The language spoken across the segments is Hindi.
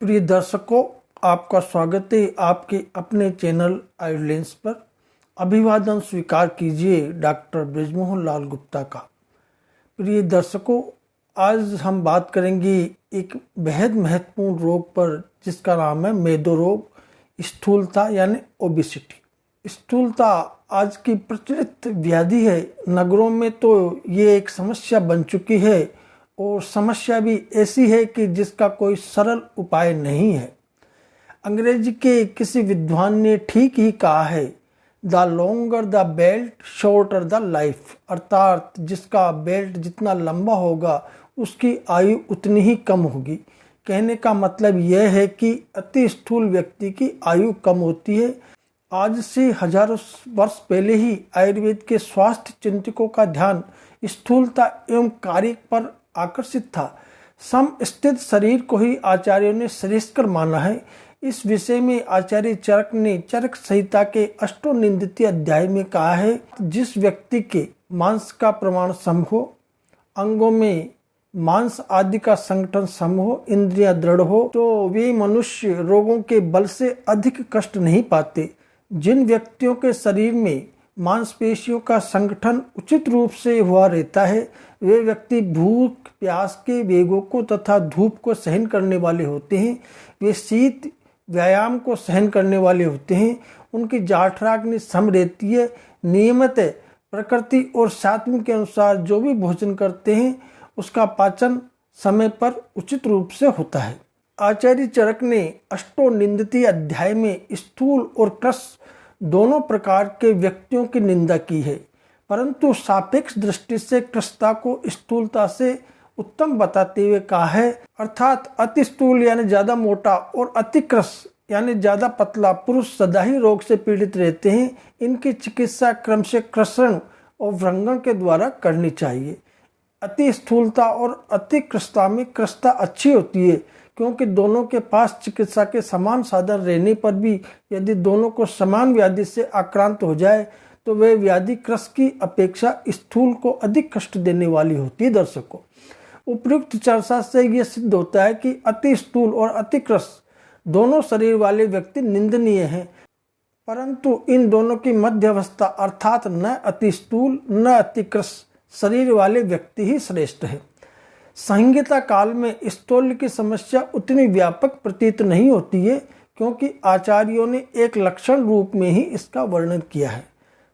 प्रिय दर्शकों, आपका स्वागत है आपके अपने चैनल आयुर्लेंस पर। अभिवादन स्वीकार कीजिए डॉक्टर बृजमोहन लाल गुप्ता का। प्रिय दर्शकों, आज हम बात करेंगे एक बेहद महत्वपूर्ण रोग पर जिसका नाम है मेदो रोग, स्थूलता यानी ओबेसिटी। स्थूलता आज की प्रचलित व्याधि है। नगरों में तो ये एक समस्या बन चुकी है और समस्या भी ऐसी है कि जिसका कोई सरल उपाय नहीं है। अंग्रेजी के किसी विद्वान ने ठीक ही कहा है, the longer the belt shorter the life, अर्थात जिसका बेल्ट जितना लंबा होगा उसकी आयु उतनी ही कम होगी। कहने का मतलब यह है कि अति स्थूल व्यक्ति की आयु कम होती है। आज से हजारों वर्ष पहले ही आयुर्वेद के स्वास्थ्य चिंतकों का ध्यान स्थूलता एवं कार्य पर आकर्षित था। समस्थित शरीर को ही आचार्यों ने श्रेष्ठकर माना है। इस विषय में आचार्य चरक ने चरक संहिता के अष्टोनिंदित अध्याय में कहा है, जिस व्यक्ति के मांस का प्रमाण सम हो, अंगों में मांस आदि का संगठन सम हो, इंद्रियां दृढ़ हो, तो वे मनुष्य रोगों के बल से अधिक कष्ट नहीं पाते। जिन व्यक्तियों के शरीर में मांसपेशियों का संगठन उचित रूप से हुआ रहता है, वे व्यक्ति भूख प्यास के वेगों को तथा धूप को सहन करने वाले होते हैं। वे शीत व्यायाम को सहन करने वाले होते हैं। उनकी जाठराग्नि सम रहती है। नियमित प्रकृति और सात्विक के अनुसार जो भी भोजन करते हैं उसका पाचन समय पर उचित रूप से होता है। आचार्य चरक ने अष्टोनिंदित अध्याय में स्थूल और कृश दोनों प्रकार के व्यक्तियों की निंदा की है, परंतु सापेक्ष दृष्टि से कृशता को स्थूलता से उत्तम बताते हुए कहा है, अर्थात अति स्थूल यानी ज्यादा मोटा और अति कृश यानी ज्यादा पतला पुरुष सदा ही रोग से पीड़ित रहते हैं। इनकी चिकित्सा क्रम से कृषण और व्रंगण के द्वारा करनी चाहिए। अति स्थूलता और अति कृशता में कृशता अच्छी होती है, क्योंकि दोनों के पास चिकित्सा के समान साधन रहने पर भी यदि दोनों को समान व्याधि से आक्रांत हो जाए तो वह व्याधि कृश की अपेक्षा स्थूल को अधिक कष्ट देने वाली होती है। दर्शकों, उपयुक्त चर्चा से यह सिद्ध होता है कि अति स्थूल और अति कृश दोनों शरीर वाले व्यक्ति निंदनीय हैं, परंतु इन दोनों की मध्य अवस्था अर्थात न अति स्थूल न अति कृश शरीर वाले व्यक्ति ही श्रेष्ठ है। संहिता काल में स्थूल की समस्या उतनी व्यापक प्रतीत नहीं होती है, क्योंकि आचार्यों ने एक लक्षण रूप में ही इसका वर्णन किया है।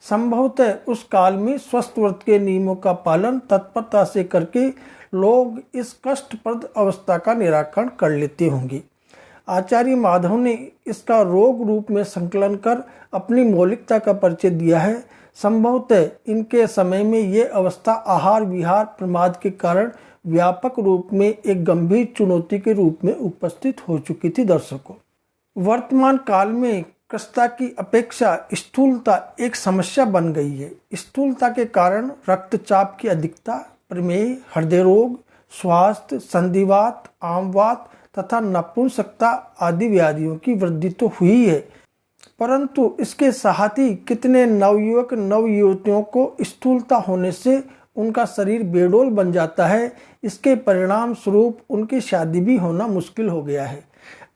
संभवतः उस काल में स्वस्थ व्रत के नियमों का पालन तत्परता से करके लोग इस कष्टप्रद अवस्था का निराकरण कर लेते होंगे। आचार्य माधव ने इसका रोग रूप में संकलन कर अपनी मौलिकता का परिचय दिया है। संभवतः इनके समय में ये अवस्था आहार विहार प्रमाद के कारण व्यापक रूप में एक गंभीर चुनौती के रूप में उपस्थित हो चुकी थी। दर्शकों, वर्तमान काल में कृशता की अपेक्षा स्थूलता एक समस्या बन गई है। स्थूलता के कारण रक्तचाप की अधिकता, प्रमेह, हृदय रोग, स्वास्थ्य, संधिवात, आमवात तथा नपुंसकता आदि व्याधियों की वृद्धि तो हुई है, परंतु इसके साथ ही कितने नवयुवक नवयुवतियों को स्थूलता होने से उनका शरीर बेडोल बन जाता है। इसके परिणाम स्वरूप उनकी शादी भी होना मुश्किल हो गया है।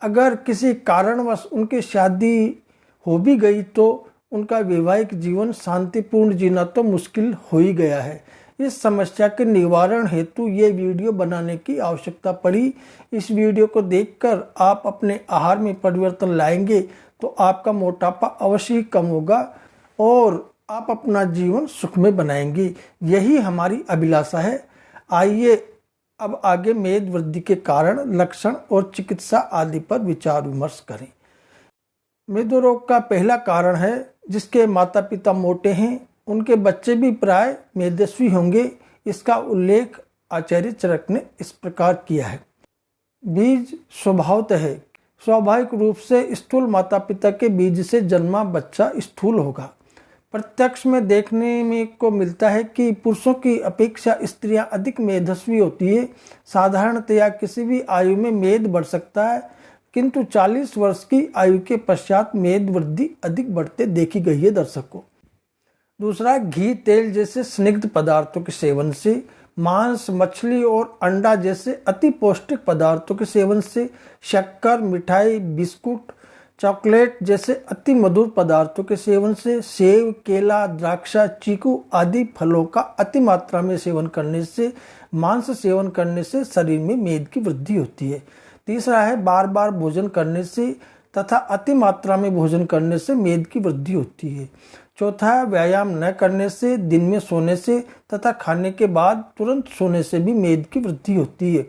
अगर किसी कारणवश उनकी शादी हो भी गई तो उनका वैवाहिक जीवन शांतिपूर्ण जीना तो मुश्किल हो ही गया है। इस समस्या के निवारण हेतु ये वीडियो बनाने की आवश्यकता पड़ी। इस वीडियो को देखकर आप अपने आहार में परिवर्तन लाएंगे तो आपका मोटापा अवश्य ही कम होगा और आप अपना जीवन सुखमय बनाएंगे। यही हमारी अभिलाषा है। आइए अब आगे मेद वृद्धि के कारण, लक्षण और चिकित्सा आदि पर विचार विमर्श करें। मेदो रोग का पहला कारण है जिसके माता पिता मोटे हैं, उनके बच्चे भी प्राय मेदस्वी होंगे। इसका उल्लेख आचार्य चरक ने इस प्रकार किया है। बीज स्वभावतः है, स्वाभाविक रूप से स्थूल माता पिता के बीज से जन्मा बच्चा स्थूल होगा। प्रत्यक्ष में देखने में को मिलता है कि पुरुषों की अपेक्षा स्त्रियां अधिक मेदस्वी होती है। साधारणतया किसी भी आयु में मेद बढ़ सकता है, किंतु 40 वर्ष की आयु के पश्चात मेद वृद्धि अधिक बढ़ते देखी गई है। दर्शकों, दूसरा, घी तेल जैसे स्निग्ध पदार्थों के सेवन से मांस, मछली और अंडा जैसे अति पौष्टिक पदार्थों के सेवन से, शक्कर, मिठाई, बिस्कुट, चॉकलेट जैसे अति मधुर पदार्थों के सेवन से, सेब, केला, द्राक्षा, चीकू आदि फलों का अति मात्रा में सेवन करने से, मांस सेवन करने से शरीर में मेद की वृद्धि होती है। तीसरा है बार बार भोजन करने से तथा अति मात्रा में भोजन करने से मेद की वृद्धि होती है। चौथा है व्यायाम न करने से, दिन में सोने से तथा खाने के बाद तुरंत सोने से भी मेद की वृद्धि होती है।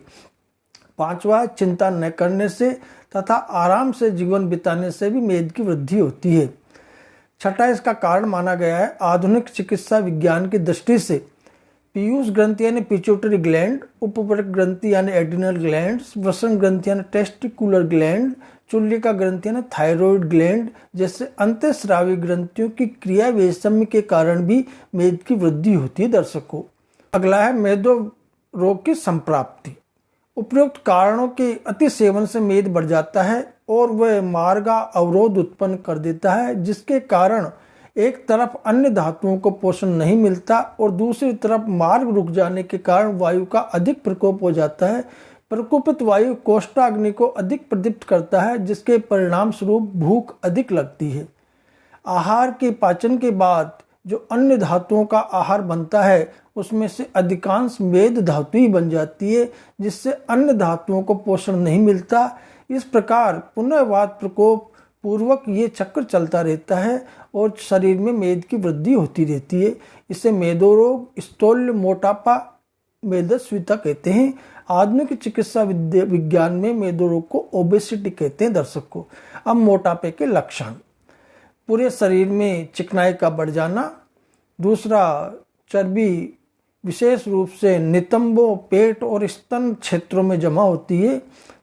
पांचवा है चिंता न करने से तथा आराम से जीवन बिताने से भी मेद की वृद्धि होती है। छठा इसका कारण माना गया है आधुनिक चिकित्सा विज्ञान की दृष्टि से पीयूष ग्रंथि यानी पिट्यूटरी ग्लैंड, उपपरक ग्रंथि यानी एड्रिनल ग्लैंड, वृषण ग्रंथि यानी टेस्टिकुलर ग्लैंड, चुल्लिका ग्रंथि यानी थायराइड ग्लैंड जैसे अंतःस्रावी ग्रंथियों की क्रिया वैषम्य के कारण भी मेद की वृद्धि होती है। दर्शकों, अगला है मेदो रोग की संप्राप्ति। उपयुक्त कारणों के अति सेवन से मेद बढ़ जाता है और वह मार्गा अवरोध उत्पन्न कर देता है, जिसके कारण एक तरफ अन्य धातुओं को पोषण नहीं मिलता और दूसरी तरफ मार्ग रुक जाने के कारण वायु का अधिक प्रकोप हो जाता है। प्रकोपित वायु कोष्ठाग्नि को अधिक प्रदीप्त करता है, जिसके परिणाम स्वरूप भूख अधिक लगती है। आहार के पाचन के बाद जो अन्य धातुओं का आहार बनता है उसमें से अधिकांश मेद धातु ही बन जाती है, जिससे अन्य धातुओं को पोषण नहीं मिलता। इस प्रकार पुनर्वात प्रकोप पूर्वक ये चक्र चलता रहता है और शरीर में मेद की वृद्धि होती रहती है। इसे मेदोरोग, स्थूल मोटापा, मेदस्विता कहते हैं। आधुनिक चिकित्सा विज्ञान में मेदोरोग को ओबेसिटी कहते हैं। दर्शकों, अब मोटापे के लक्षण। पूरे शरीर में चिकनाई का बढ़ जाना। दूसरा, चर्बी विशेष रूप से नितंबों, पेट और स्तन क्षेत्रों में जमा होती है।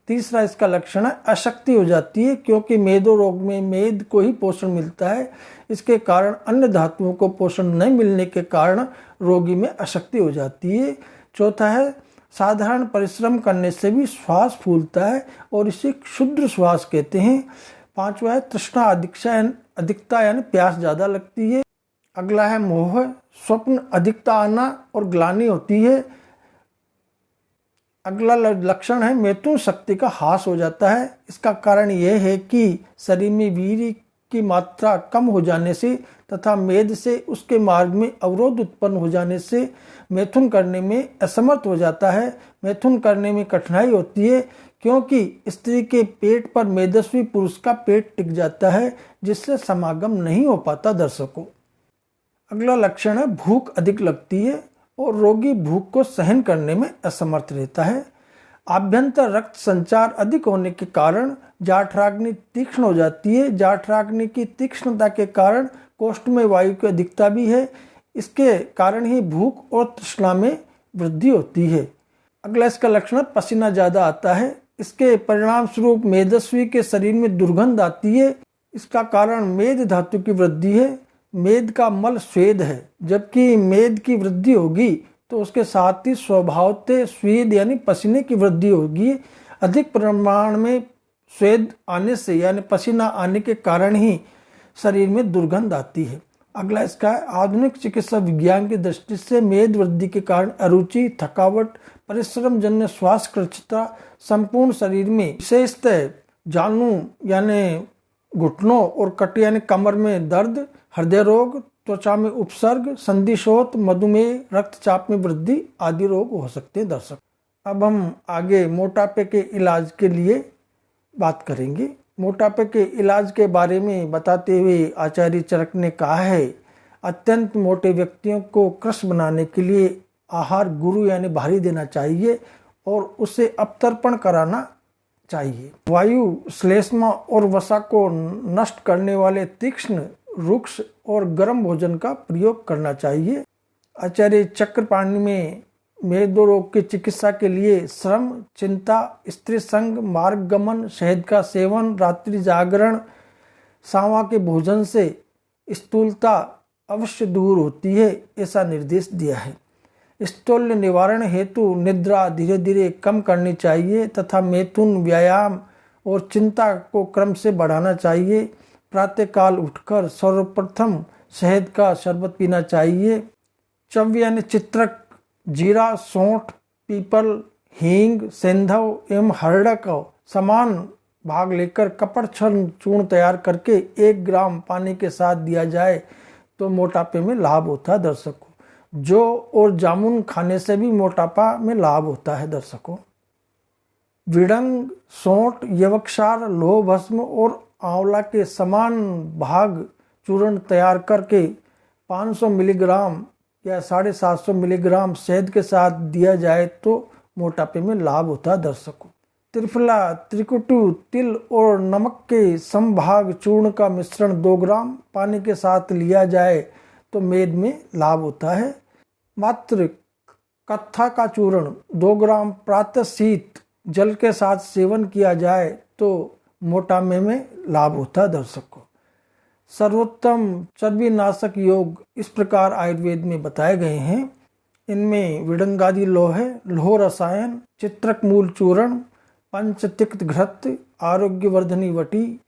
तीसरा इसका लक्षण है अशक्ति हो जाती है, क्योंकि मेदो रोग में मेद को ही पोषण मिलता है। इसके कारण अन्य धातुओं को पोषण नहीं मिलने के कारण रोगी में अशक्ति हो जाती है। चौथा है साधारण परिश्रम करने से भी श्वास फूलता है और इसे क्षुद्र श्वास कहते हैं। पांचवा है तृष्णा अधिकता यानी प्यास ज्यादा लगती है। अगला है मोह, स्वप्न अधिकता आना और ग्लानि होती है। अगला लक्षण है मैथुन शक्ति का ह्रास हो जाता है। इसका कारण यह है कि शरीर में वीर्य की मात्रा कम हो जाने से तथा मेद से उसके मार्ग में अवरोध उत्पन्न हो जाने से मैथुन करने में असमर्थ हो जाता है। मैथुन करने में कठिनाई होती है, क्योंकि स्त्री के पेट पर मेदस्वी पुरुष का पेट टिक जाता है, जिससे समागम नहीं हो पाता। दर्शकों, अगला लक्षण है भूख अधिक लगती है और रोगी भूख को सहन करने में असमर्थ रहता है। आभ्यंतर रक्त संचार अधिक होने के कारण जाठराग्नि तीक्ष्ण हो जाती है। जाठराग्नि की तीक्ष्णता के कारण कोष्ठ में वायु की अधिकता भी है। इसके कारण ही भूख और तृष्णा में वृद्धि होती है। अगला इसका लक्षण पसीना ज्यादा आता है। इसके परिणाम स्वरूप मेदस्वी के शरीर में दुर्गंध आती है। इसका कारण मेद धातु की वृद्धि है। मेद का मल स्वेद है, जबकि मेद की वृद्धि होगी तो उसके साथ ही स्वभावतः स्वेद यानी पसीने की वृद्धि होगी। अधिक प्रमाण में स्वेद आने से यानी पसीना आने के कारण ही शरीर में दुर्गंध आती है। अगला इसका है आधुनिक चिकित्सा विज्ञान की दृष्टि से मेद वृद्धि के कारण अरुचि, थकावट, परिश्रम जन्य श्वास कृच्छता, संपूर्ण शरीर में विशेषतः जानू यानी घुटनों और कट यानी कमर में दर्द, हृदय रोग, त्वचा में उपसर्ग, संधिशोथ, मधुमेह, रक्तचाप में वृद्धि आदि रोग हो सकते हैं। दर्शक, अब हम आगे मोटापे के इलाज के लिए बात करेंगे। मोटापे के इलाज के बारे में बताते हुए आचार्य चरक ने कहा है, अत्यंत मोटे व्यक्तियों को कृश बनाने के लिए आहार गुरु यानी भारी देना चाहिए और उसे अपतर्पण कराना चाहिए। वायु, श्लेष्मा और वसा को नष्ट करने वाले तीक्ष्ण, रुक्ष और गर्म भोजन का प्रयोग करना चाहिए। आचार्य चक्रपाणि में मेदो रोग की चिकित्सा के लिए श्रम, चिंता, स्त्री संग, मार्गगमन, शहद का सेवन, रात्रि जागरण, सांवा के भोजन से स्थूलता अवश्य दूर होती है, ऐसा निर्देश दिया है। स्थूल निवारण हेतु निद्रा धीरे धीरे कम करनी चाहिए तथा मैथुन, व्यायाम और चिंता को क्रम से बढ़ाना चाहिए। प्रातःकाल उठकर सर्वप्रथम शहद का शरबत पीना चाहिए। चव्य यानी चित्रक जीरा, सौंठ, पीपल, हींग, सेंधव एवं हरड़ का समान भाग लेकर कपड़छन चूर्ण तैयार करके 1 ग्राम पानी के साथ दिया जाए तो मोटापे में लाभ होता है दर्शकों। जौ और जामुन खाने से भी मोटापा में लाभ होता है दर्शकों। विड़ंग, सौंठ, यवक्षार, लौह भस्म और आंवला के समान भाग चूर्ण तैयार करके 500 मिलीग्राम या 750 मिलीग्राम शहद के साथ दिया जाए तो मोटापे में लाभ होता है दर्शकों। त्रिफला, त्रिकुटु, तिल और नमक के समभाग चूर्ण का मिश्रण 2 ग्राम पानी के साथ लिया जाए तो मेद में लाभ होता है। मात्र कत्था का चूर्ण 2 ग्राम प्रातः शीत जल के साथ सेवन किया जाए तो मोटापे में लाभ होता है दर्शकों। सर्वोत्तम चर्बी नाशक योग इस प्रकार आयुर्वेद में बताए गए हैं। इनमें विडंगादि लौह रसायन, चित्रक मूल चूर्ण, पंचतिक्त घृत, आरोग्यवर्धनी वटी,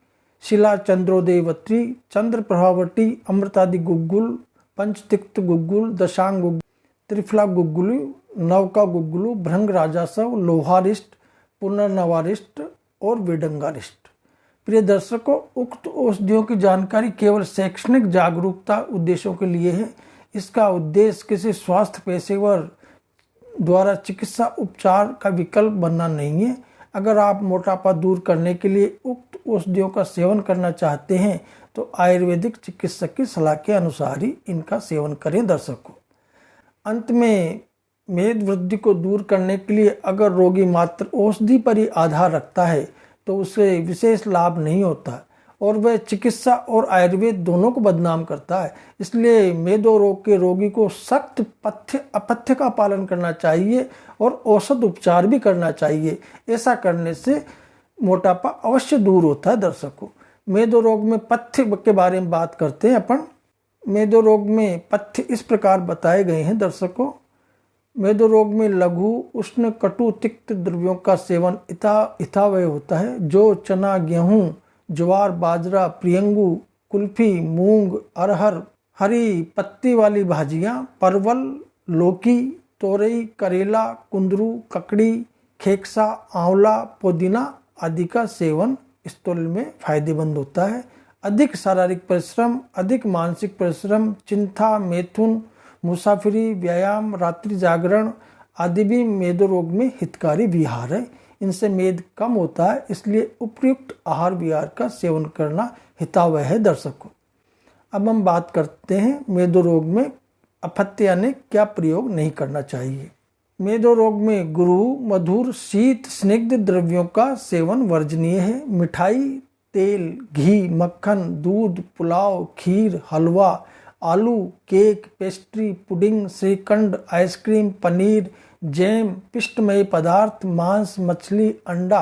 शिला चंद्रोदय वटी, चंद्र प्रभावटी, अमृतादि गुग्गुल, पंचतिक्त गुग्गुल, दशांग गुग्गुल, त्रिफला गुग्गुल, नवका गुग्गुल, भृंग राजासव, लोहारिष्ट, पुनर्नवारिष्ट और विडंगारिष्ट। प्रिय दर्शकों, उक्त औषधियों की जानकारी केवल शैक्षणिक जागरूकता उद्देश्यों के लिए है। इसका उद्देश्य किसी स्वास्थ्य पेशेवर द्वारा चिकित्सा उपचार का विकल्प बनना नहीं है। अगर आप मोटापा दूर करने के लिए उक्त औषधियों का सेवन करना चाहते हैं तो आयुर्वेदिक चिकित्सक की सलाह के अनुसार ही इनका सेवन करें दर्शकों। अंत में मेद वृद्धि को दूर करने के लिए अगर रोगी मात्र औषधि पर ही आधार रखता है तो उसे विशेष लाभ नहीं होता और वह चिकित्सा और आयुर्वेद दोनों को बदनाम करता है। इसलिए मेदो रोग के रोगी को सख्त पथ्य अपथ्य का पालन करना चाहिए और औषध उपचार भी करना चाहिए। ऐसा करने से मोटापा अवश्य दूर होता है दर्शकों। मेदो रोग में पथ्य के बारे में बात करते हैं अपन। मेदो रोग में पथ्य इस प्रकार बताए गए हैं दर्शकों। मेदो रोग में लघु, उष्ण, कटु, तिक्त द्रव्यों का सेवन हितावह होता है। जो चना, गेहूं, ज्वार, बाजरा, प्रियंगू, कुल्फी, मूंग, अरहर, हरी पत्ती वाली भाजियां, परवल, लौकी, तोरई, करेला, कुंदरू, ककड़ी, खेकसा, आंवला, पुदीना आदि का सेवन स्थूल में फायदेमंद होता है। अधिक शारीरिक परिश्रम, अधिक मानसिक परिश्रम, चिंता, मैथुन, मुसाफिरी, व्यायाम, रात्रि जागरण आदि भी मेदो रोग में हितकारी विहार है। इनसे मेद कम होता है, इसलिए उपयुक्त आहार विहार का सेवन करना हितावह है दर्शकों। अब हम बात करते हैं मेदो रोग में अपथ्य यानी क्या प्रयोग नहीं करना चाहिए। मेदो रोग में गुरु, मधुर, शीत, स्निग्ध द्रव्यों का सेवन वर्जनीय है। मिठाई, तेल, घी, मक्खन, दूध, पुलाव, खीर, हलवा, आलू, cake, pastry, pudding, shrikhand, ice cream, paneer, jam, पिष्टमय पदार्थ, मांस, मछली, अंडा,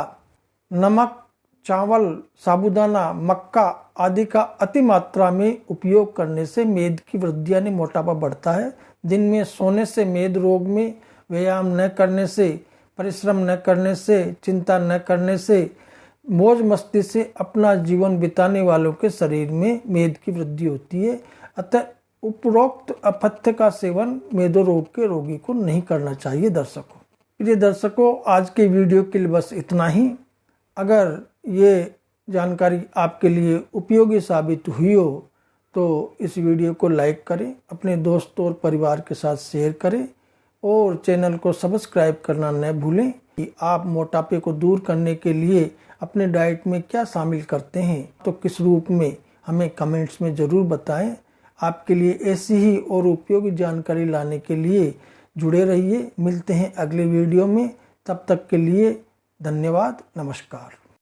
नमक, चावल, साबूदाना, मक्का आदि का अति मात्रा में उपयोग करने से मेद की वृद्धि यानी मोटापा बढ़ता है। दिन में सोने से, मेद रोग में व्यायाम न करने से, परिश्रम न करने से, चिंता न करने से, मौज मस्ती से अपना जीवन बिताने वालों के शरीर में मेद की वृद्धि होती है। अतः उपरोक्त अपथ्य का सेवन मेदो रोग के रोगी को नहीं करना चाहिए दर्शकों। प्रिय दर्शकों, आज के वीडियो के लिए बस इतना ही। अगर ये जानकारी आपके लिए उपयोगी साबित हुई हो तो इस वीडियो को लाइक करें, अपने दोस्तों और परिवार के साथ शेयर करें और चैनल को सब्सक्राइब करना न भूलें। कि आप मोटापे को दूर करने के लिए अपने डाइट में क्या शामिल करते हैं तो किस रूप में हमें कमेंट्स में ज़रूर बताएं। आपके लिए ऐसी ही और उपयोगी जानकारी लाने के लिए जुड़े रहिए। मिलते हैं अगले वीडियो में, तब तक के लिए धन्यवाद, नमस्कार।